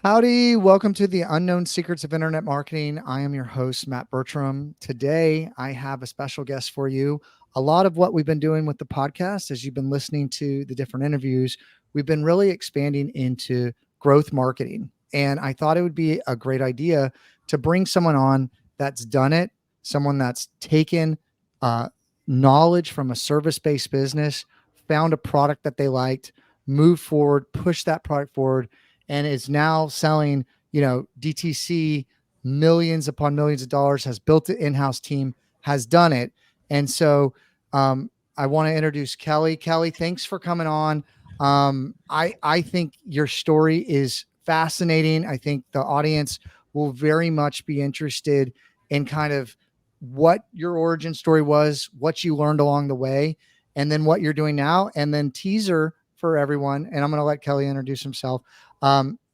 Howdy, welcome to the Unknown Secrets of Internet Marketing. I am your host, Matt Bertram. Today, I have a special guest for you. A lot of what we've been doing with the podcast, as you've been listening to the different interviews, we've been really expanding into growth marketing. And I thought it would be a great idea to bring someone on that's done it, someone that's taken uh, knowledge from a service-based business, found a product that they liked, moved forward, pushed that product forward, and is now selling, DTC millions upon millions of dollars, has built an in-house team, has done it. And so I want to introduce Kelley. Kelley, thanks for coming on. I think your story is fascinating. I think the audience will very much be interested in kind of what your origin story was, what you learned along the way, and then what you're doing now. And then teaser for everyone. And I'm going to let Kelley introduce himself.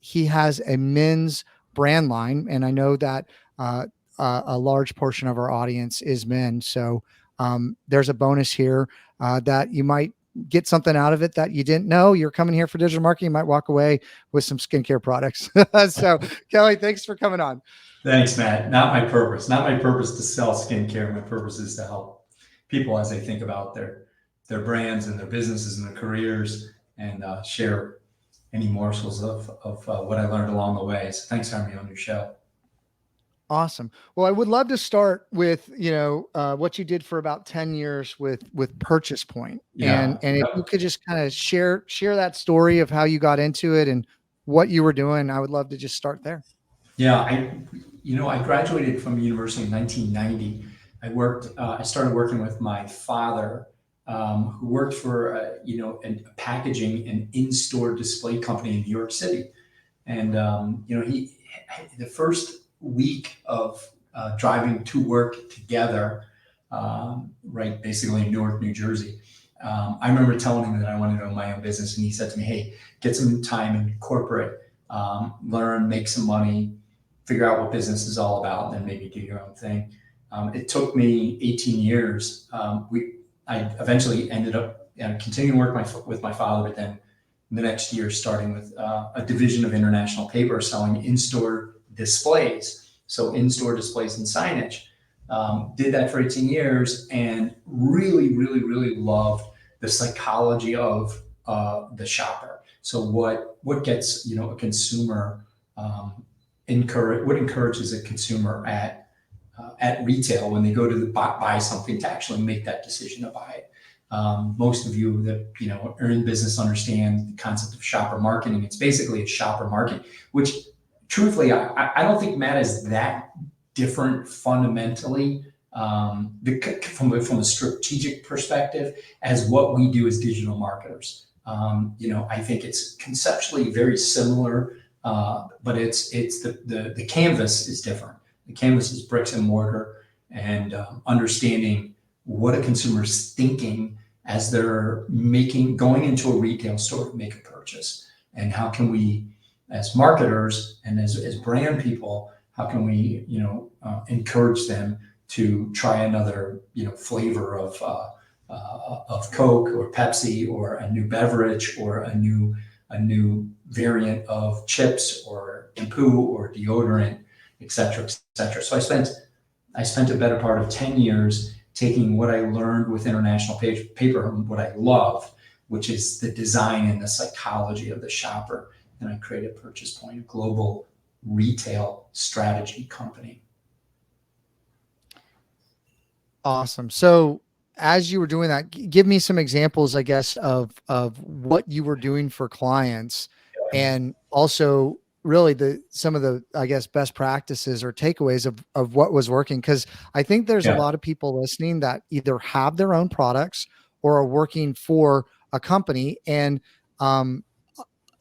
He has a men's brand line, and I know that a large portion of our audience is men. So there's a bonus here that you might get something out of it that you didn't know. You're coming here for digital marketing, you might walk away with some skincare products. So Kelley, thanks for coming on. Thanks, Matt. Not my purpose. Not my purpose to sell skincare. My purpose is to help people as they think about their brands and their businesses and their careers, and share any morsels of what I learned along the way. So thanks for having me on your show. Awesome. Well, I would love to start with, what you did for about 10 years with Purchase Point. Yeah. And if you could just kind of share that story of how you got into it and what you were doing, I would love to just start there. Yeah. I graduated from university in 1990. I started working with my father, who worked for, a packaging and in-store display company in New York City. And, the first week of driving to work together, basically in Newark, New Jersey, I remember telling him that I wanted to own my own business. And he said to me, hey, get some time in corporate, learn, make some money, figure out what business is all about, and then maybe do your own thing. It took me 18 years. I eventually ended up continuing to work with my father, but then the next year starting with a division of International Paper selling in-store displays. So in-store displays and signage. Did that for 18 years and really, really, really loved the psychology of the shopper. So what gets a consumer what encourages a consumer at retail when they go to buy something to actually make that decision to buy it. Most of you that are in business understand the concept of shopper marketing. It's basically a shopper market, which truthfully I don't think, Matt, is that different fundamentally from a strategic perspective as what we do as digital marketers. I think it's conceptually very similar, but it's the canvas is different. The canvas is bricks and mortar, and understanding what a consumer is thinking as they're going into a retail store to make a purchase, and how can we, as marketers and as brand people, how can we encourage them to try another flavor of Coke or Pepsi, or a new beverage, or a new variant of chips or shampoo or deodorant, et cetera, et cetera. So I spent a better part of 10 years taking what I learned with International Paper and what I love, which is the design and the psychology of the shopper. And I created Purchase Point, a global retail strategy company. Awesome. So as you were doing that, give me some examples, I guess, of what you were doing for clients, and also really some of the, I guess, best practices or takeaways of what was working. Because I think there's a lot of people listening that either have their own products or are working for a company, and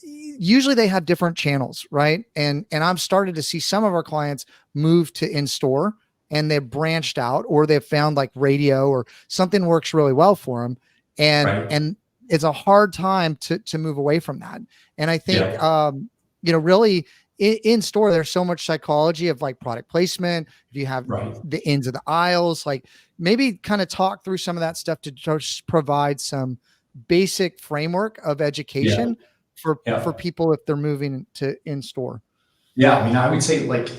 usually they have different channels, right? And I've started to see some of our clients move to in-store, and they've branched out, or they've found like radio or something works really well for them. And it's a hard time to move away from that. And I think, really in store, there's so much psychology of like product placement. If you have the ends of the aisles, like maybe kind of talk through some of that stuff to just provide some basic framework of education for people if they're moving to in store. Yeah, I mean, I would say like,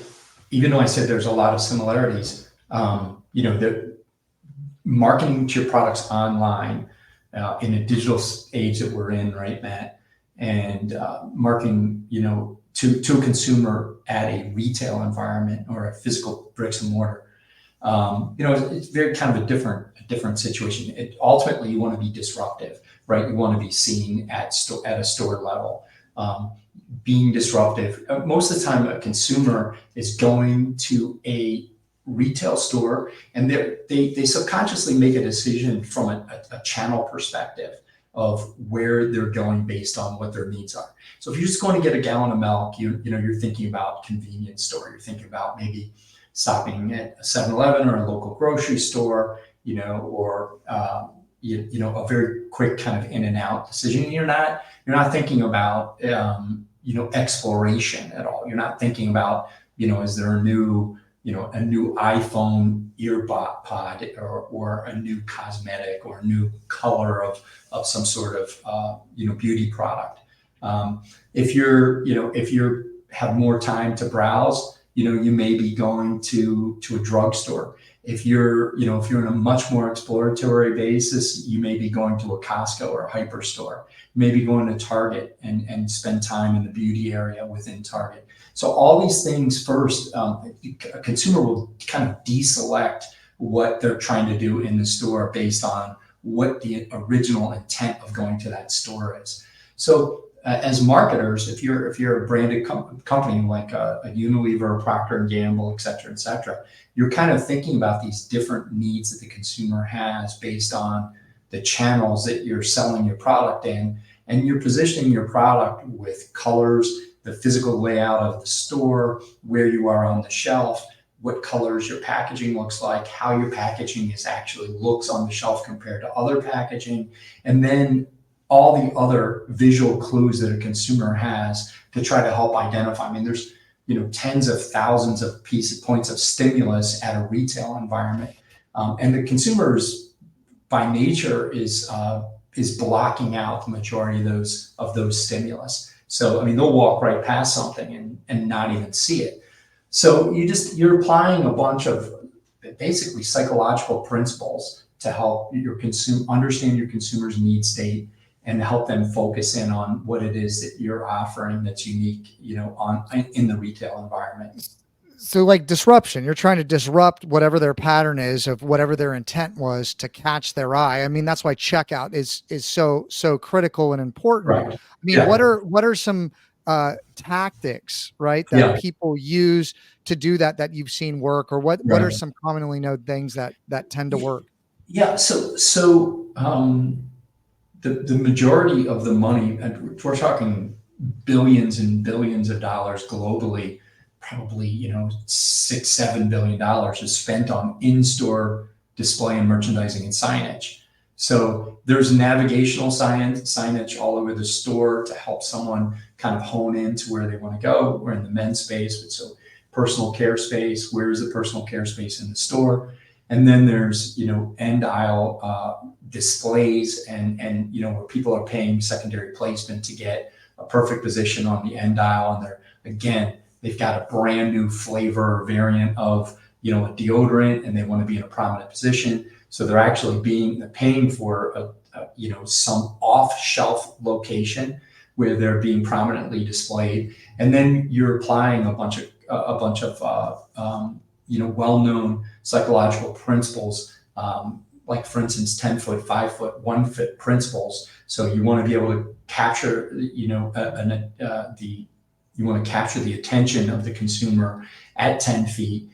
even though I said there's a lot of similarities, the marketing to your products online in a digital age that we're in, right, Matt? And marketing, to a consumer at a retail environment or a physical bricks and mortar. It's very kind of a different situation. Ultimately, you want to be disruptive, right? You want to be seen at a store level. Being disruptive. Most of the time, a consumer is going to a retail store, and they subconsciously make a decision from a channel perspective of where they're going based on what their needs are. So if you're just going to get a gallon of milk, you're thinking about convenience store. You're thinking about maybe stopping at a 7-Eleven or a local grocery store, or a very quick kind of in and out decision. You're not thinking about exploration at all. You're not thinking about, is there a new iPhone earbud pod, or a new cosmetic, or a new color of some sort of beauty product. If you have more time to browse, you may be going to a drugstore. If you're in a much more exploratory basis, you may be going to a Costco or a hyperstore. You may be going to Target and spend time in the beauty area within Target. So all these things first, a consumer will kind of deselect what they're trying to do in the store based on what the original intent of going to that store is. So as marketers, if you're a branded company like a Unilever, Procter and Gamble, et cetera, you're kind of thinking about these different needs that the consumer has based on the channels that you're selling your product in, and you're positioning your product with colors, the physical layout of the store, where you are on the shelf, what colors your packaging looks like, how your packaging actually looks on the shelf compared to other packaging, and then all the other visual clues that a consumer has to try to help identify. I mean, there's tens of thousands of points of stimulus at a retail environment, and the consumers by nature is blocking out the majority of those stimulus. So I mean, they'll walk right past something and not even see it. So you're applying a bunch of basically psychological principles to help understand your consumer's need state, and help them focus in on what it is that you're offering that's unique, in the retail environment. So like disruption, you're trying to disrupt whatever their pattern is of whatever their intent was to catch their eye. I mean, that's why checkout is so critical and important. Right. I mean, what Yeah. are some tactics, right, that Yeah. people use to do that you've seen work, or what are Right. some commonly known things that tend to work? Yeah. So the majority of the money, and we're talking billions and billions of dollars globally, probably $6-7 billion is spent on in-store display and merchandising and signage. So there's navigational signage all over the store to help someone kind of hone into where they want to go. We're in the men's space, so personal care space. Where is the personal care space in the store? And then there's end aisle displays, and where people are paying secondary placement to get a perfect position on the end aisle, and they've got a brand new flavor or variant of a deodorant, and they want to be in a prominent position, so they're actually paying for some off shelf location where they're being prominently displayed. And then you're applying a bunch of well-known psychological principles, like for instance 10-foot, 5-foot, 1-foot principles. So you want to be able to capture the attention of the consumer at 10 feet,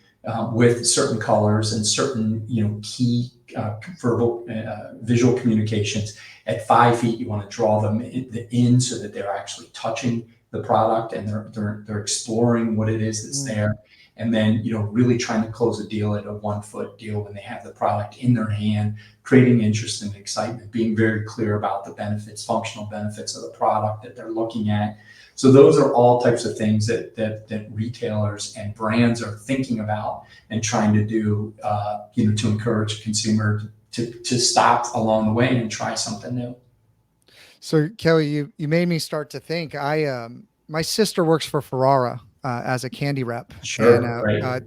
with certain colors and certain key verbal visual communications. At 5 feet, you want to draw them in so that they're actually touching the product, and they're exploring what it is that's there. And then really trying to close a deal at a 1-foot deal when they have the product in their hand, creating interest and excitement, being very clear about the benefits, functional benefits of the product that they're looking at. So those are all types of things that retailers and brands are thinking about and trying to do, to encourage a consumer to stop along the way and try something new. So Kelly, you made me start to think. My sister works for Ferrara, as a candy rep, and Sure. Right.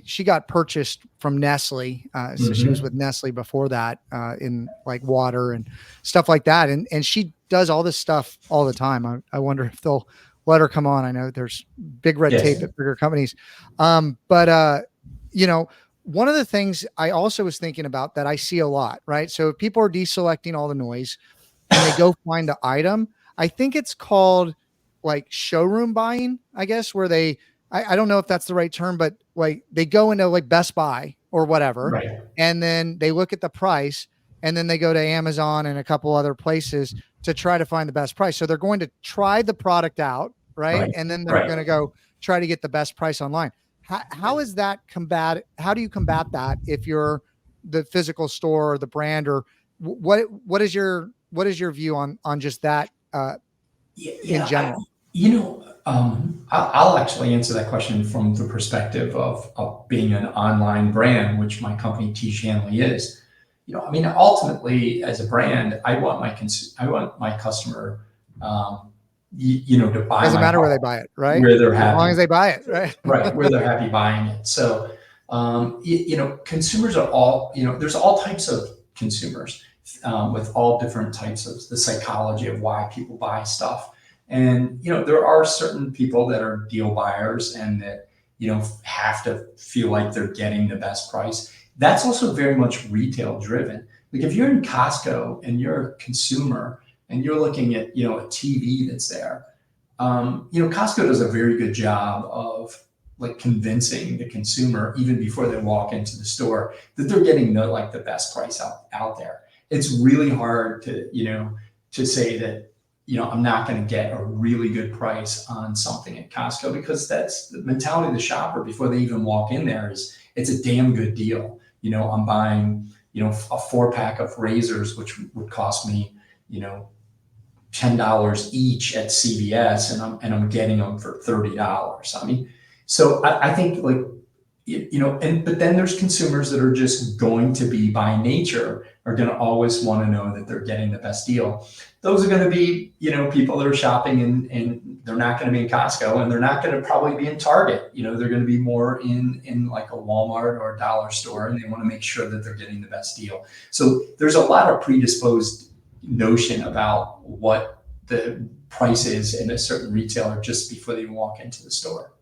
she got purchased from Nestle, so she was with Hmm. Nestle before that, in like water and stuff like that, and she does all this stuff all the time. I wonder if they'll let her come on. I know there's big red Yes. tape at bigger companies, but you know, one of the things I also was thinking about that I see a lot, right? So if people are deselecting all the noise and they go find the item, I think it's called like showroom buying, I guess, where I don't know if that's the right term, but like they go into like Best Buy or whatever, Right. and then they look at the price, and then they go to Amazon and a couple other places to try to find the best price. So they're going to try the product out, right? Right. And then they're going Right. to go try to get the best price online. How is that combat? How do you combat that if you're the physical store or the brand, or what is your view on just that Yeah. in Yeah. general? I'll actually answer that question from the perspective of being an online brand, which my company T. Shanley is. I mean, ultimately, as a brand, I want my customer, to buy Doesn't my matter where they product buy it, right? where they're As long happy, as they buy it, right? right? Where they're happy buying it. So, consumers are all, there's all types of consumers, with all different types of the psychology of why people buy stuff. And, there are certain people that are deal buyers and that, have to feel like they're getting the best price. That's also very much retail driven. Like if you're in Costco and you're a consumer and you're looking at, a TV that's there, Costco does a very good job of like convincing the consumer even before they walk into the store that they're getting the best price out there. It's really hard to say that, I'm not going to get a really good price on something at Costco, because that's the mentality of the shopper before they even walk in there is it's a damn good deal. I'm buying, a 4-pack of razors, which would cost me, $10 each at CVS, and I'm getting them for $30. I mean, so I think like and but then there's consumers that are just going to be by nature are going to always want to know that they're getting the best deal. Those are going to be people that are shopping and they're not going to be in Costco, and they're not going to probably be in Target. They're going to be more in like a Walmart or a dollar store, and they want to make sure that they're getting the best deal. So there's a lot of predisposed notion about what the price is in a certain retailer just before they walk into the store.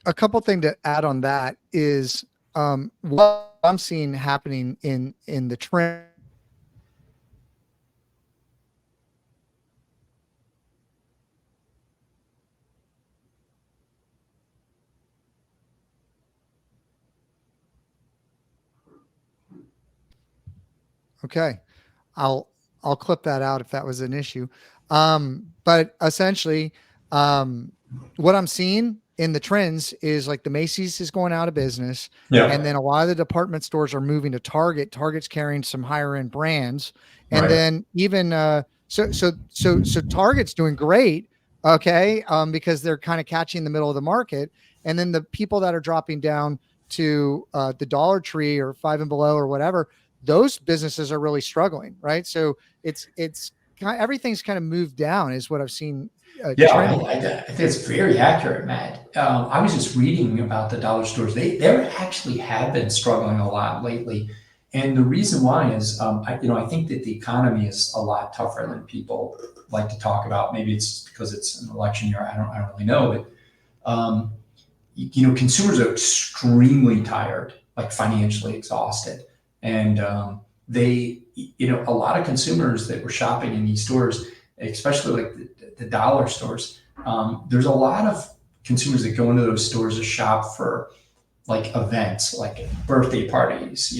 A couple things to add on that is what I'm seeing happening in the trend. Okay, I'll I'll clip that out if that was an issue. But essentially, um, what I'm seeing in the trends is like the Macy's is going out of business, and Yeah. then a lot of the department stores are moving to Target. Target's carrying some higher end brands, and Right. then even so Target's doing great, okay, because they're kind of catching the middle of the market, and then the people that are dropping down to the Dollar Tree or Five and Below or whatever, those businesses are really struggling, right? So it's everything's kind of moved down, is what I've seen Yeah, trend wise. I think it's very accurate, Matt. I was just reading about the dollar stores. They actually have been struggling a lot lately, and the reason why is, I think that the economy is a lot tougher than people like to talk about. Maybe it's because it's an election year. I don't really know, but consumers are extremely tired, like financially exhausted, and a lot of consumers that were shopping in these stores, especially like the dollar stores. There's a lot of consumers that go into those stores to shop for like events, like birthday parties,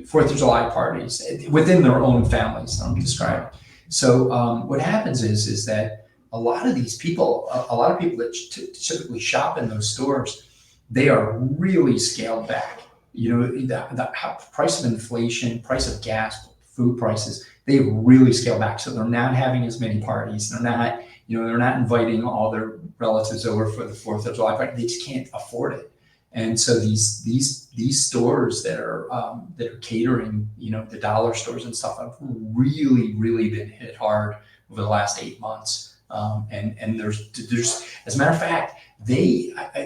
Fourth of July parties within their own families. I'm describing. So what happens is that a lot of people that typically shop in those stores, they are really scaled back. The price of inflation, price of gas, food prices, they really scale back. So they're not having as many parties. They're not inviting all their relatives over for the Fourth of July party. They just can't afford it. And so these stores that are catering, the dollar stores and stuff, have really been hit hard over the last 8 months. And there's as a matter of fact,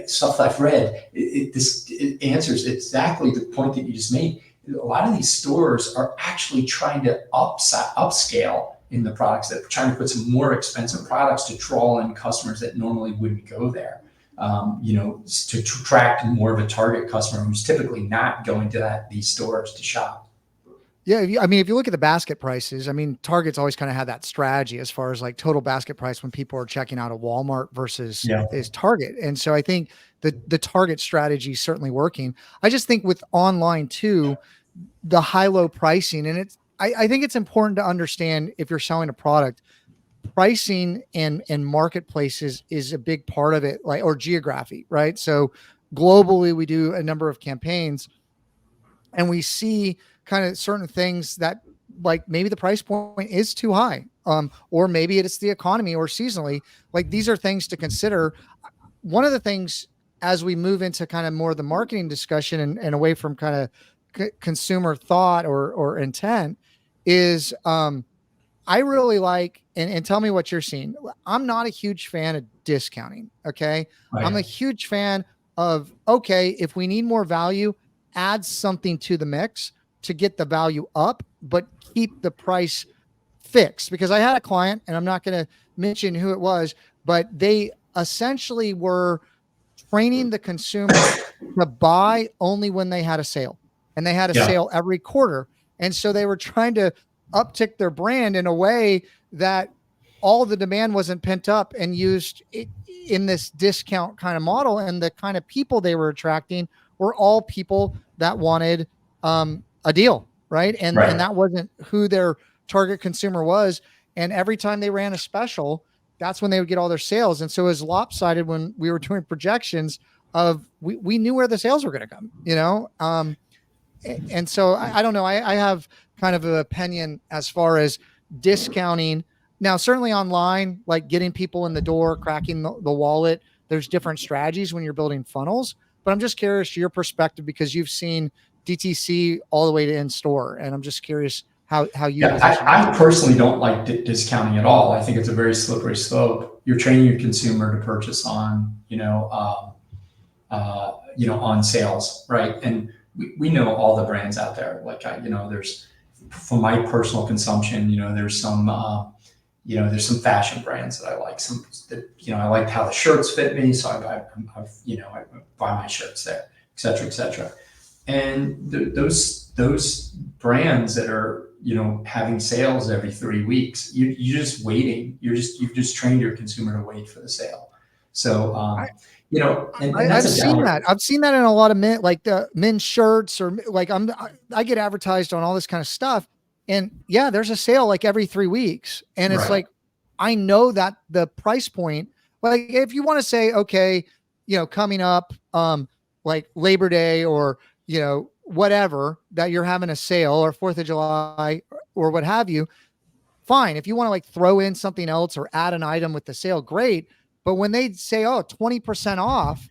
stuff I've read, it answers exactly the point that you just made. A lot of these stores are actually trying to upscale in the products. They're trying to put some more expensive products to draw in customers that normally wouldn't go there. To attract more of a target customer who's typically not going to these stores to shop. Yeah, if you look at the basket prices, I mean, Target's always kind of had that strategy as far as like total basket price when people are checking out a Walmart versus Yeah. is Target. And so I think the Target strategy is certainly working. I just think with online too, the high-low pricing, and I think it's important to understand if you're selling a product, pricing and marketplaces is a big part of it, like, or geography, right? So globally, we do a number of campaigns and we see kind of certain things that, like, maybe the price point is too high, or maybe it's the economy or seasonally. Like, these are things to consider. One of the things as we move into kind of more of the marketing discussion and away from kind of consumer thought or intent is, I really like, and tell me what you're seeing. I'm not a huge fan of discounting. Okay. I'm a Right. huge fan of, okay, if we need more value, add something to the mix to get the value up, but keep the price fixed. Because I had a client, and I'm not going to mention who it was, but they essentially were training the consumer to buy only when they had a sale, and they had a Yeah. sale every quarter. And so they were trying to uptick their brand in a way that all the demand wasn't pent up and used it in this discount kind of model. And the kind of people they were attracting were all people that wanted a deal, right? And Right. that wasn't who their target consumer was. And every time they ran a special, that's when they would get all their sales. And so it was lopsided when we were doing projections of, we knew where the sales were going to come, and so I don't know. I have kind of an opinion as far as discounting. Now, certainly online, like getting people in the door, cracking the wallet, there's different strategies when you're building funnels. But I'm just curious your perspective, because you've seen DTC all the way to in store. And I'm just curious how you Yeah, position I yourself. personally don't like discounting at all. I think it's a very slippery slope. You're training your consumer to purchase on, on sales, right? And we know all the brands out there. Like, there's, for my personal consumption, there's some fashion brands that I like. Some that, I like how the shirts fit me, so I buy my shirts there, et cetera, et cetera. And those brands that are, having sales every 3 weeks, you're just waiting. You've just trained your consumer to wait for the sale. So, and that's I've a seen downward. that. I've seen that in a lot of men, like the men's shirts, or like I get advertised on all this kind of stuff. And yeah, there's a sale like every 3 weeks. And it's Right. like, I know that the price point, like if you want to say, okay, coming up, like Labor Day or, whatever, that you're having a sale, or 4th of July or what have you, fine. If you want to like throw in something else or add an item with the sale, great. But when they say, oh, 20% off,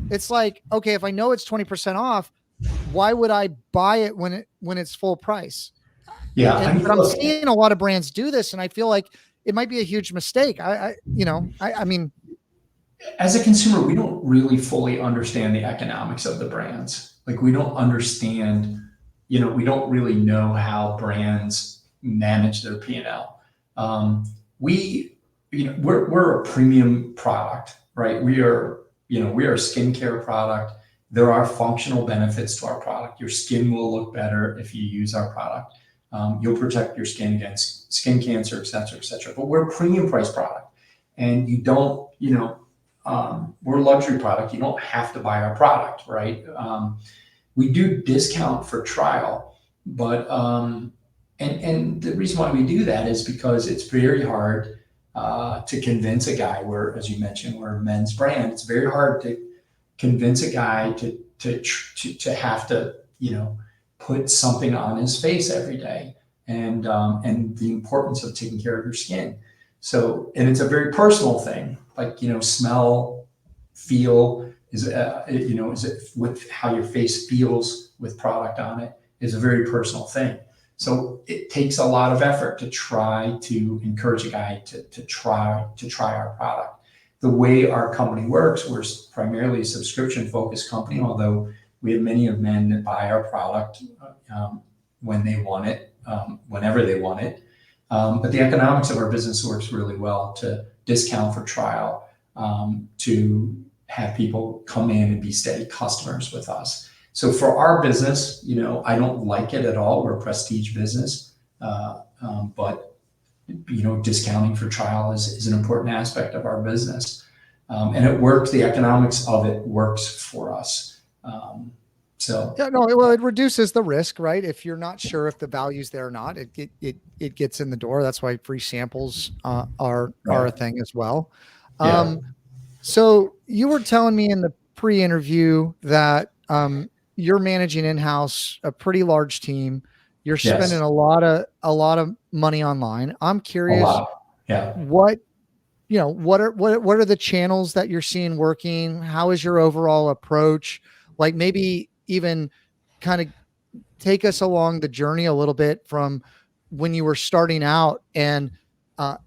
it's like, okay, if I know it's 20% off, why would I buy it when it's full price? Yeah. I mean, But I'm look, seeing a lot of brands do this, and I feel like it might be a huge mistake. I mean, as a consumer, we don't really fully understand the economics of the brands. Like, we don't understand, we don't really know how brands manage their P&L. We, we're a premium product, right? We are a skincare product. There are functional benefits to our product. Your skin will look better if you use our product. You'll protect your skin against skin cancer, et cetera, et cetera. But we're a premium price product, and you don't, we're a luxury product. You don't have to buy our product, right? We do discount for trial, but and the reason why we do that is because it's very hard to convince a guy. As you mentioned, we're a men's brand. It's very hard to convince a guy to have to put something on his face every day, and the importance of taking care of your skin. So, and it's a very personal thing, like, smell, feel is it with how your face feels with product on it is a very personal thing. So it takes a lot of effort to try to encourage a guy to try our product. The way our company works, we're primarily a subscription focused company, although we have many of men that buy our product when they want it, whenever they want it. But the economics of our business works really well to discount for trial, to have people come in and be steady customers with us. So for our business, I don't like it at all. We're a prestige business, but discounting for trial is an important aspect of our business, and it works. The economics of it works for us. Yeah, no, well, it reduces the risk, right? If you're not sure if the value's there or not, it gets in the door. That's why free samples are a thing as well. Yeah. So you were telling me in the pre-interview that you're managing in-house a pretty large team. You're spending Yes. a lot of money online. I'm A curious lot. Yeah. what are the channels that you're seeing working? How is your overall approach? Like maybe even kind of take us along the journey a little bit from when you were starting out uh,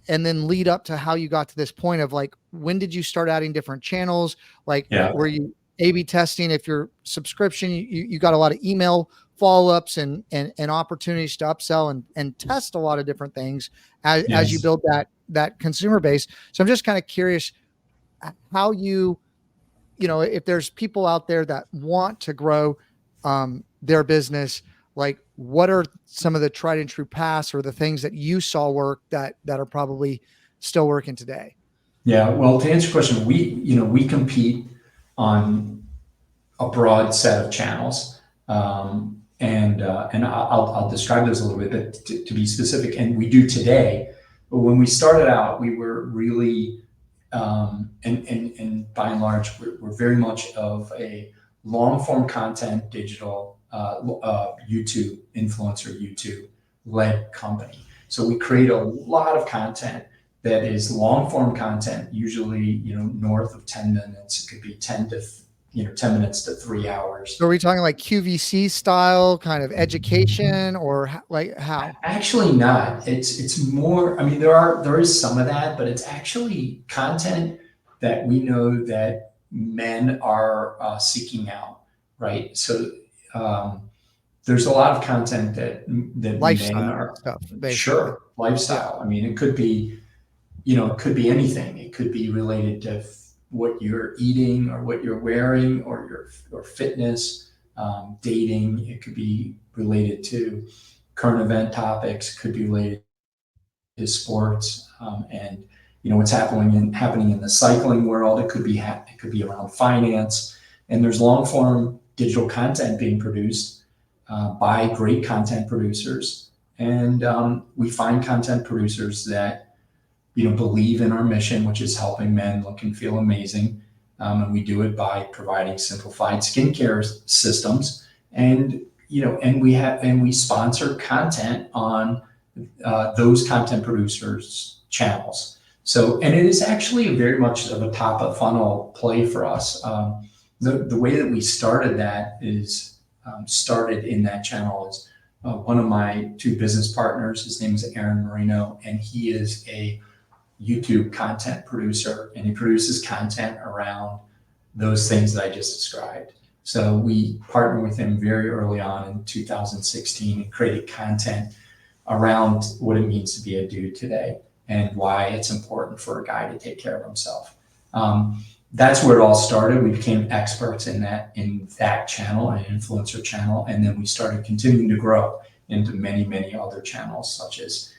and then lead up to how you got to this point of like, when did you start adding different channels? Like, Yeah. were you A/B testing? If your subscription, you got a lot of email follow-ups and opportunities to upsell and test a lot of different things as you Yes. build that consumer base. So I'm just kind of curious how if there's people out there that want to grow their business, like what are some of the tried and true paths or the things that you saw work that are probably still working today? Yeah. Well, to answer your question, we compete on a broad set of channels, and I'll describe those a little bit, but to be specific, and we do today. But when we started out, we were really and by and large, we're very much of a long form content, digital, YouTube influencer, YouTube led company. So we create a lot of content that is long form content, usually north of 10 minutes. It could be 10 minutes to 3 hours. So are we talking like QVC style kind of education, or like how? Actually not. It's more, I mean, there is some of that, but it's actually content that we know that men are seeking out, right? So there's a lot of content that men Lifestyle are. stuff, basically. Sure, lifestyle. I mean, it could be, it could be anything. It could be related to what you're eating or what you're wearing or your fitness, dating. It could be related to current event topics, could be related to sports, and what's happening in the cycling world. It could be around finance, and there's long form digital content being produced by great content producers, and we find content producers that believe in our mission, which is helping men look and feel amazing, and we do it by providing simplified skincare systems, and we sponsor content on those content producers' channels. So, and it is actually very much of a top of funnel play for us. The way that we started that is started in that channel is one of my two business partners. His name is Aaron Marino, and he is a YouTube content producer, and he produces content around those things that I just described. So we partnered with him very early on in 2016 and created content around what it means to be a dude today and why it's important for a guy to take care of himself. That's where it all started. We became experts in that channel, an influencer channel, and then we started continuing to grow into many, many other channels, such as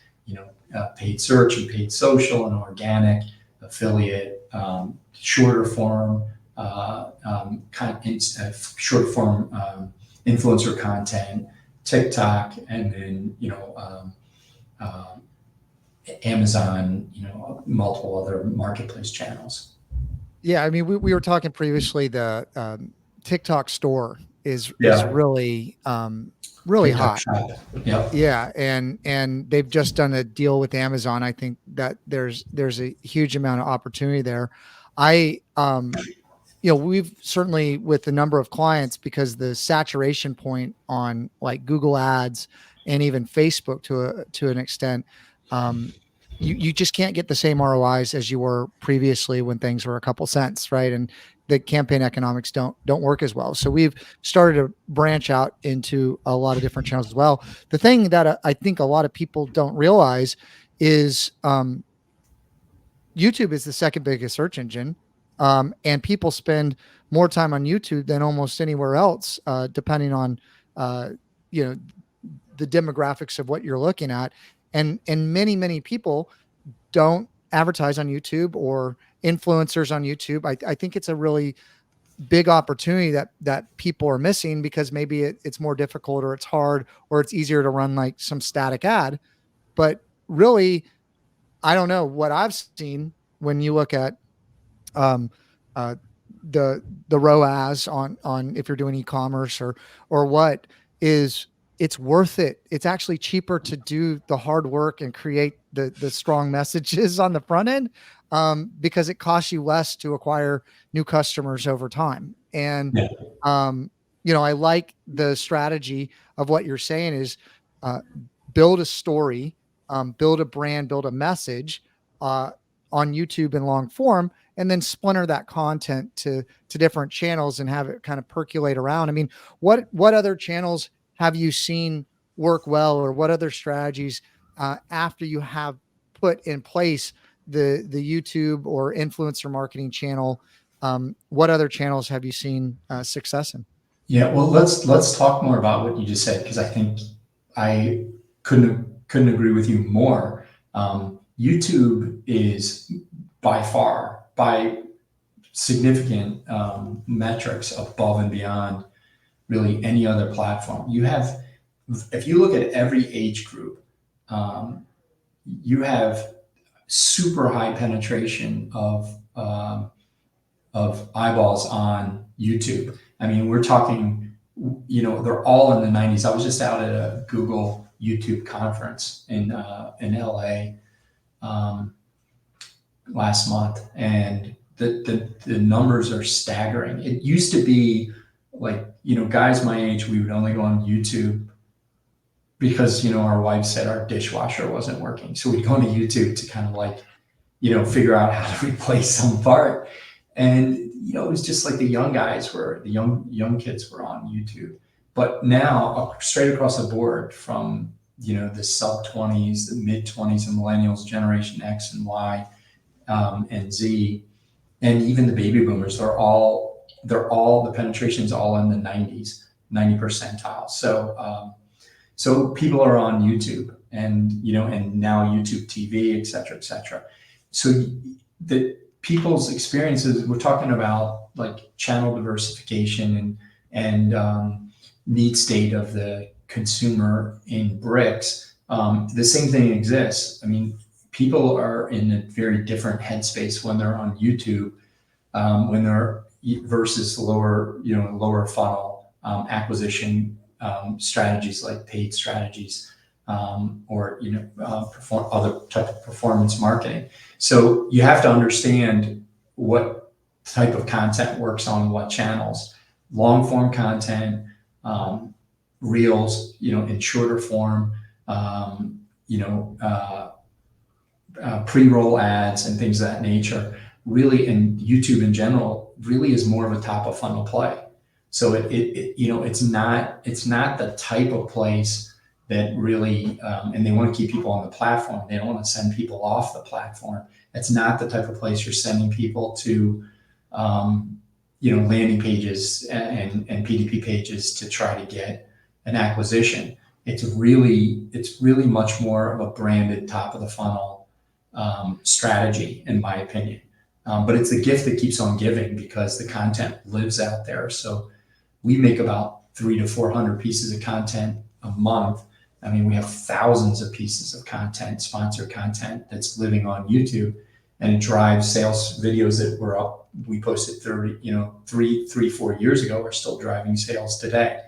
paid search and paid social and organic, affiliate, shorter form, short form influencer content, TikTok, and then Amazon, multiple other marketplace channels. Yeah, I mean, we were talking previously. The TikTok store is really really TikTok hot. shop. Yep. Yeah, and they've just done a deal with Amazon. I think that there's a huge amount of opportunity there. I we've certainly, with the number of clients, because the saturation point on like Google ads and even Facebook to an extent, um, you just can't get the same ROIs as you were previously when things were a couple cents, right? And the campaign economics don't work as well. So we've started to branch out into a lot of different channels as well. The thing that I think a lot of people don't realize is YouTube is the second biggest search engine, and people spend more time on YouTube than almost anywhere else, depending on uh, you know the demographics of what you're looking at. And many people don't advertise on YouTube or influencers on YouTube. I think it's a really big opportunity that people are missing because maybe it's more difficult or it's hard or it's easier to run like some static ad. But really, I don't know what I've seen when you look at um, uh, the ROAS on if you're doing e-commerce or what is it's worth it. It's actually cheaper to do the hard work and create the strong messages on the front end, because it costs you less to acquire new customers over time. And Yeah. um, I like the strategy of what you're saying is uh, build a story, build a brand, build a message uh, on YouTube in long form, and then splinter that content to different channels and have it kind of percolate around. I mean, what other channels have you seen work well, or what other strategies after you have put in place the YouTube or influencer marketing channel? What other channels have you seen success in? Yeah, well, let's talk more about what you just said because I think I couldn't agree with you more. YouTube is by far, by significant metrics above and beyond really any other platform. You have, if you look at every age group, um, you have super high penetration of eyeballs on YouTube. I mean, we're talking, they're all in the 90s. I was just out at a Google YouTube conference in LA last month, and the numbers are staggering. It used to be like, guys my age, we would only go on YouTube because, our wife said our dishwasher wasn't working. So we'd go on to YouTube to kind of like, figure out how to replace some part. And, it was just like the young kids were on YouTube. But now straight across the board from, the sub 20s, the mid 20s and millennials, Generation X and Y, and Z, and even the baby boomers the penetration's all in the 90s, 90 percentile. So people are on YouTube and now YouTube TV, et cetera, et cetera. So the people's experiences, we're talking about like channel diversification and need state of the consumer in bricks. The same thing exists. I mean, people are in a very different headspace when they're on YouTube, when they're versus lower funnel acquisition strategies like paid strategies, or other type of performance marketing. So you have to understand what type of content works on what channels. Long form content, reels, in shorter form, pre-roll ads and things of that nature. Really, and YouTube in general really is more of a top of funnel play. So it's not the type of place that really, and they want to keep people on the platform. They don't want to send people off the platform. It's not the type of place you're sending people to, landing pages and PDP pages to try to get an acquisition. It's really much more of a branded top of the funnel strategy, in my opinion. But it's the gift that keeps on giving because the content lives out there. So we make about 300 to 400 pieces of content a month. I mean, we have thousands of pieces of content, sponsored content that's living on YouTube, and it drives sales. Videos that were up, we posted 4 years ago are still driving sales today.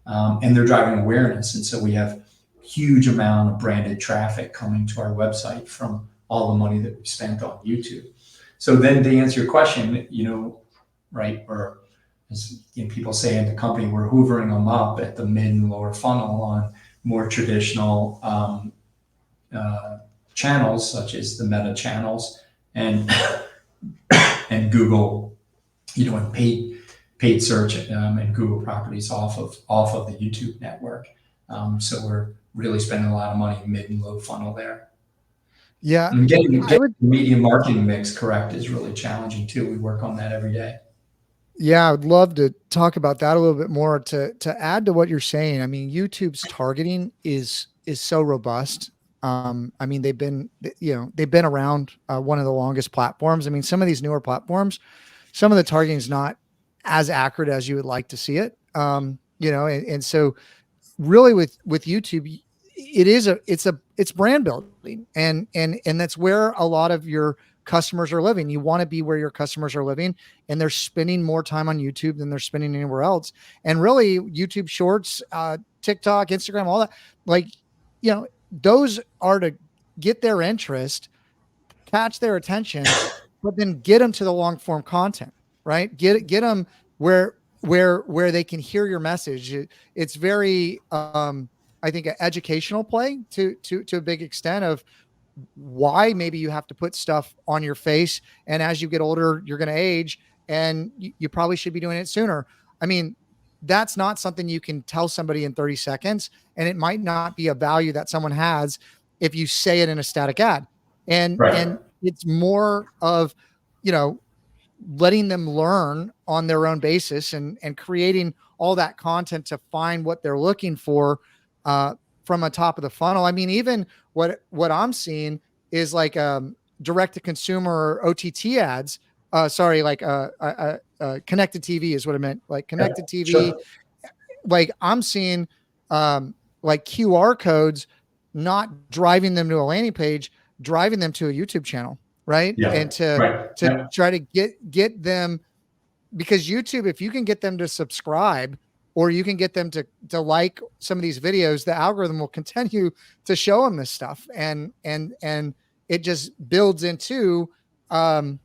And they're driving awareness. And so we have huge amount of branded traffic coming to our website from all the money that we spent on YouTube. So then to answer your question, right? Or as people say in the company, we're hoovering them up at the mid and lower funnel on more traditional uh, channels, such as the meta channels and and Google, and paid search and Google properties off of the YouTube network. So we're really spending a lot of money mid and low funnel there. Yeah, And getting I would. the media marketing mix correct is really challenging too. We work on that every day. Yeah, I would love to talk about that a little bit more to add to what you're saying. I mean, YouTube's targeting is so robust. I mean, they've been around, one of the longest platforms. I mean, some of these newer platforms, some of the targeting is not as accurate as you would like to see it. And so really with YouTube, it's brand building, and that's where a lot of your customers are living. You want to be where your customers are living, and they're spending more time on YouTube than they're spending anywhere else. And really, YouTube Shorts, TikTok, Instagram, all that, like, those are to get their interest, catch their attention, but then get them to the long form content, right? Get them where they can hear your message. It's very, I think, an educational play to a big extent of why maybe you have to put stuff on your face, and as you get older, you're going to age, and you probably should be doing it sooner. I mean, that's not something you can tell somebody in 30 seconds, and it might not be a value that someone has if you say it in a static ad. And Right. it's more of, you know, letting them learn on their own basis, and creating all that content to find what they're looking for, uh, from a top of the funnel. I mean, even what I'm seeing is like, direct to consumer OTT ads. Sorry, like, connected TV is what I meant. Like Yeah. connected TV, Sure. like I'm seeing, like QR codes, not driving them to a landing page, driving them to a YouTube channel, right? Yeah. And to Right. to Yeah. try to get them, because YouTube, if you can get them to subscribe, or you can get them to like some of these videos, the algorithm will continue to show them this stuff, and it just builds into, um,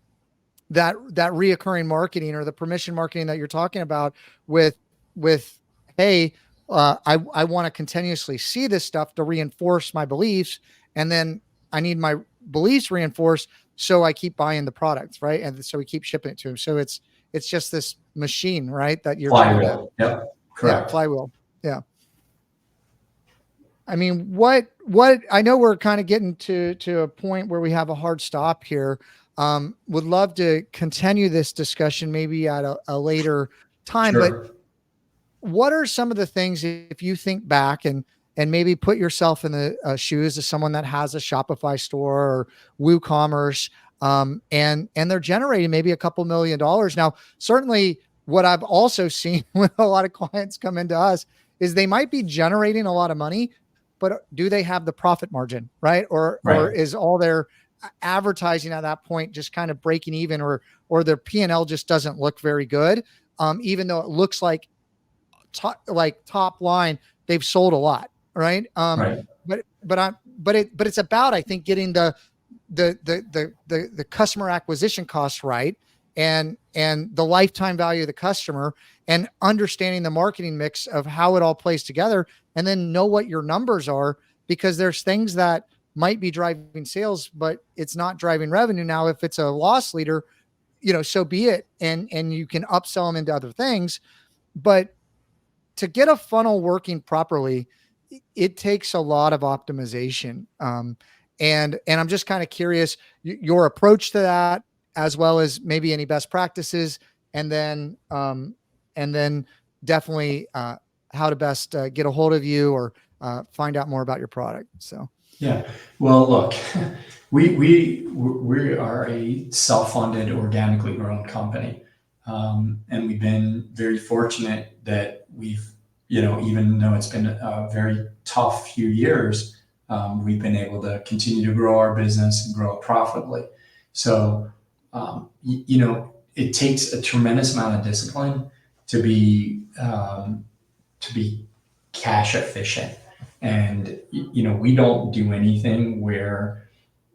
that reoccurring marketing, or the permission marketing that you're talking about, with hey, I want to continuously see this stuff to reinforce my beliefs, and then I need my beliefs reinforced, so I keep buying the products, right? And so we keep shipping it to them. So it's just this machine, right? That you're trying to, Flywheel. Yep. yeah, Correct. flywheel. Yeah. I mean, what I know, we're kind of getting to a point where we have a hard stop here. Would love to continue this discussion maybe at a later time, but Sure. what are some of the things, if you think back, and maybe put yourself in the, shoes of someone that has a Shopify store or WooCommerce, and they're generating maybe a couple $1 million now? Certainly, what I've also seen when a lot of clients come into us is they might be generating a lot of money, but do they have the profit margin, right? Or Right. is all their advertising at that point just kind of breaking even, or their P&L just doesn't look very good, even though it looks like top line, they've sold a lot, right? Right. But it's about, I think, getting the customer acquisition cost right, and the lifetime value of the customer, and understanding the marketing mix of how it all plays together, and then know what your numbers are, because there's things that might be driving sales, but it's not driving revenue. Now, if it's a loss leader, so be it, and you can upsell them into other things. But to get a funnel working properly, it takes a lot of optimization. And I'm just kind of curious your approach to that, as well as maybe any best practices, and then, definitely, how to best, get a hold of you, or find out more about your product. So, Yeah. Well, look, we are a self-funded, organically grown company, and we've been very fortunate that we've, even though it's been a very tough few years, we've been able to continue to grow our business and grow it profitably. So, it takes a tremendous amount of discipline to be cash efficient. And we don't do anything where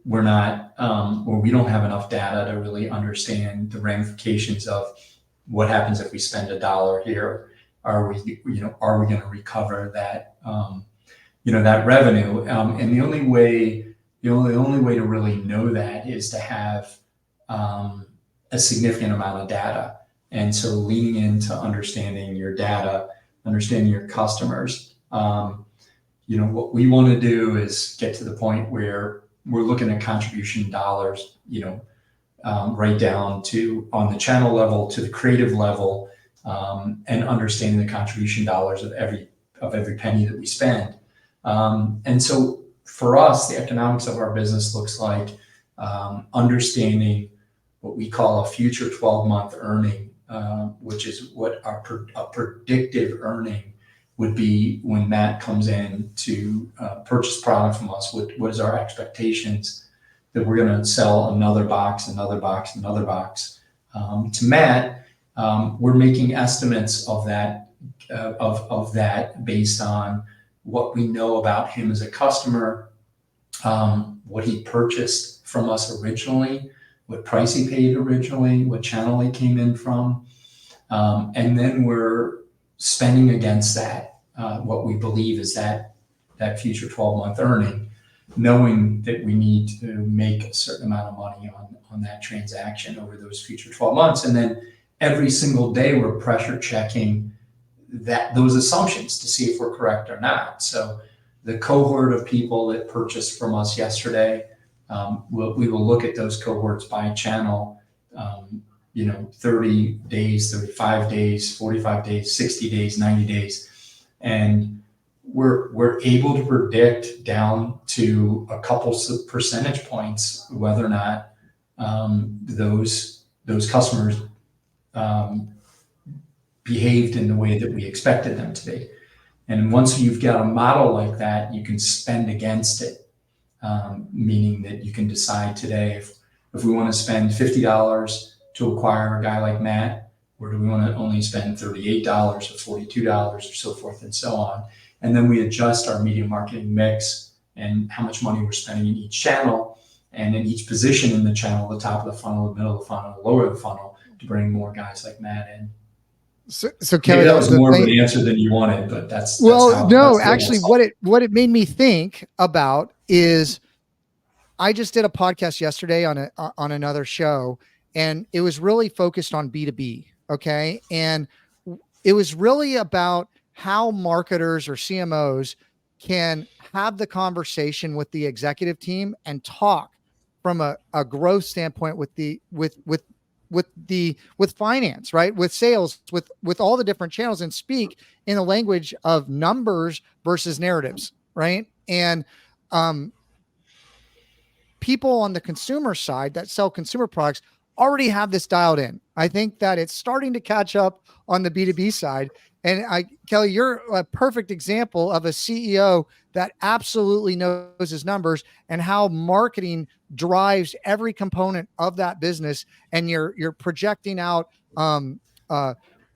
we're not where we don't have enough data to really understand the ramifications of what happens if we spend $1 here? Are we going to recover that, that revenue? And the only way to really know that is to have a significant amount of data. And so leaning into understanding your data, understanding your customers. What we want to do is get to the point where we're looking at contribution dollars, right down to on the channel level to the creative level, and understanding the contribution dollars of every penny that we spend. And so for us, the economics of our business looks like understanding what we call a future 12-month earning, which is what a predictive earning would be when Matt comes in to purchase product from us. What is our expectations that we're going to sell another box. To Matt, we're making estimates of that based on what we know about him as a customer, what he purchased from us originally, what price he paid originally, what channel he came in from, and then we're spending against that, what we believe is that future 12-month earning, knowing that we need to make a certain amount of money on that transaction over those future 12 months. And then every single day we're pressure checking those assumptions to see if we're correct or not. So the cohort of people that purchased from us yesterday, we will look at those cohorts by channel, 30 days, 35 days, 45 days, 60 days, 90 days. And we're able to predict down to a couple of percentage points whether or not those customers behaved in the way that we expected them to be. And once you've got a model like that, you can spend against it, meaning that you can decide today if we want to spend $50 to acquire a guy like Matt, or do we want to only spend $38 or $42 or so forth and so on. And then we adjust our media marketing mix and how much money we're spending in each channel and in each position in the channel, the top of the funnel, the middle of the funnel, the lower of the funnel, to bring more guys like Matt in. So Kelley, that was more of an answer than you wanted, but that's how, no, actually what it made me think about is I just did a podcast yesterday on another show, and it was really focused on B2B. Okay. And it was really about how marketers or CMOs can have the conversation with the executive team and talk from a growth standpoint with finance, right? With sales, with all the different channels, and speak in the language of numbers versus narratives. Right. And, people on the consumer side that sell consumer products already have this dialed in. I think that it's starting to catch up on the B2B side. And Kelley, you're a perfect example of a CEO that absolutely knows his numbers and how marketing drives every component of that business. And you're projecting out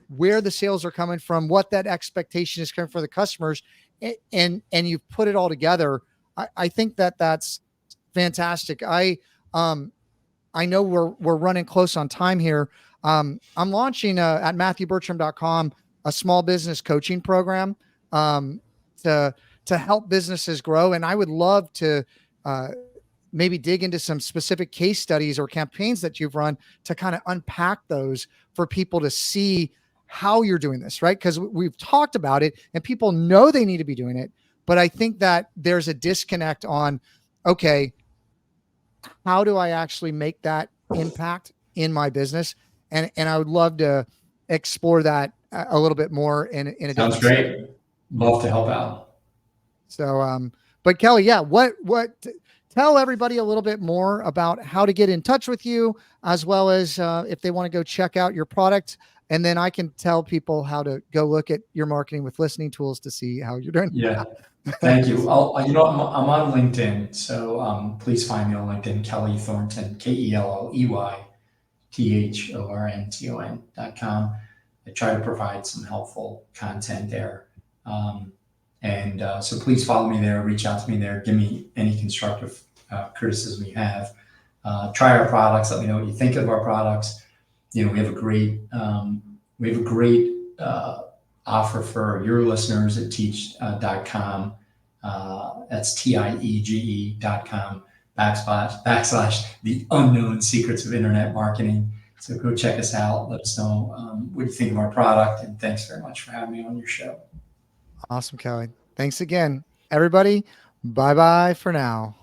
where the sales are coming from, what that expectation is coming for the customers, and you've put it all together. I think that's fantastic. I know we're running close on time here. I'm launching at MatthewBertram.com a small business coaching program to help businesses grow. And I would love to maybe dig into some specific case studies or campaigns that you've run to kind of unpack those for people to see how you're doing this, right? Because we've talked about it and people know they need to be doing it. But I think that there's a disconnect on, okay, how do I actually make that impact in my business? And I would love to explore that a little bit more in a Sounds great. Love to help out. So, but Kelley, yeah, tell everybody a little bit more about how to get in touch with you, as well as if they want to go check out your product. And then I can tell people how to go look at your marketing with listening tools to see how you're doing. Yeah. Thank you. I'm on LinkedIn, so please find me on LinkedIn, Kelley Thornton, KelleyThornton.com. I try to provide some helpful content there, so please follow me there. Reach out to me there. Give me any constructive criticism you have. Try our products. Let me know what you think of our products. we have a great offer for your listeners at teach.com. That's TIEGE.com // the unknown secrets of internet marketing. So go check us out. Let us know what you think of our product. And thanks very much for having me on your show. Awesome, Kelley. Thanks again, everybody. Bye bye for now.